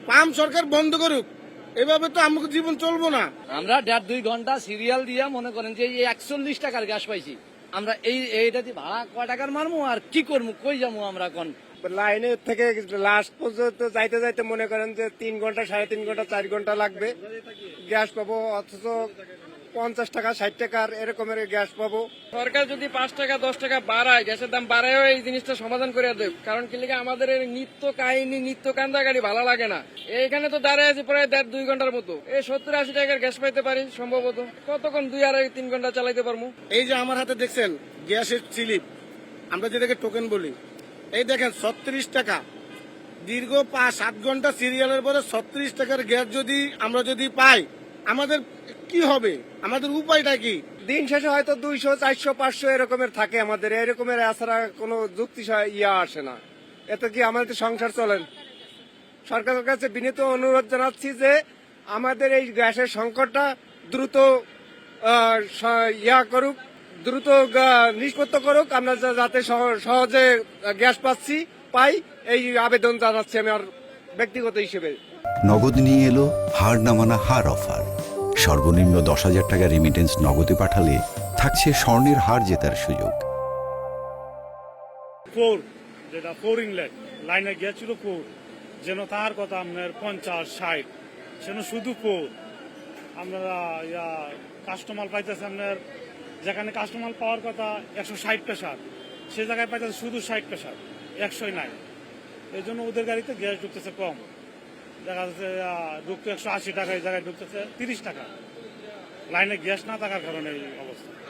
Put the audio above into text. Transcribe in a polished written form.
Pump সরকার বন্ধ করুক, এভাবে তো আমাকে জীবন চলবো না। আমরা 1.5-2 ঘন্টা সিরিয়াল দিয়ে মনে করেন যে এই 41 টাকার গ্যাস পাইছি, আমরা এইটা দিয়ে ভাড়া কয় টাকার মারমু আর কি করবো, কই যাবো আমরা এখন। লাইনে থেকে লাস্ট পর্যন্ত যাইতে যাইতে মনে করেন যে 3 ঘন্টা 3.5 ঘন্টা 4 ঘন্টা লাগবে গ্যাস পাবো, অথচ 50 টাকা 60 টাকার এরকমের গ্যাস পাবো। সরকার যদি 5 টাকা 10 টাকা বাড়ায়, গ্যাসের দাম বাড়ায়ও এই জিনিসটা সমাধান করে দেব। কারণ কি লিগে আমাদের এই নিত্য কাহিনী নিত্য কান্দা গাড়ি ভালো লাগে না। এইখানে তো দাঁড়ায় আছে প্রায় 1.5-2 ঘন্টার মতো, এই 70-80 টাকার গ্যাস পাইতে পারি সম্ভবত, কতক্ষণ 2-2.5-3 ঘন্টা চালাইতে পারবো। এই যে আমার হাতে দেখছেন গ্যাসের স্লিপ, আমরা যেটাকে টোকেন বলি, এই দেখেন 36 টাকা। দীর্ঘ 5-7 ঘন্টা সিরিয়ালের পরে 36 টাকার গ্যাস যদি আমরা পাই, আমাদের কি হবে, আমাদের উপায়টা কি? দিন শেষে হয়তো 200 400 500 এরকমের থাকে আমাদের, এরকমের এছাড়া কোনো যুক্তি আসে না। এতে কি আমাদের সংসার চলেন? সরকারের কাছে বিনীত অনুরোধ জানাচ্ছি যে আমাদের এই গ্যাসের সংকটটা দ্রুত করুক, দ্রুত নিষ্পত্তি করুক, আমরা যাতে সহজে গ্যাস পাই, এই আবেদন জানাচ্ছি আমি আর ব্যক্তিগত হিসেবে। নগদ নিয়ে এলো হার না মানা হার অফার। সর্বনিম্ন 10,000 টাকা রেমিটেন্স নগদে পাঠালে থাকছে স্বর্ণের হার জেতার সুযোগ। যেটা 4 ইনলেট লাইনে গিয়েছিল 4, যেন তার কথা আপনার 50-60, সেন শুধু 4। আমরা কাস্টমার পাইতেছে আপনার, যেখানে কাস্টমার পাওয়ার কথা 160 পেশার, সে জায়গায় পাইতেছে শুধু 60 পেশার, 100 নাই। এই জন্য ওদের গাড়িতে গ্যাস ঢুকতেছে কম, দেখা যাচ্ছে ঢুকতে 180 টাকা, এই জায়গায় ঢুকতেছে 30 টাকা। লাইনে গ্যাস না থাকার কারণে এই অবস্থা।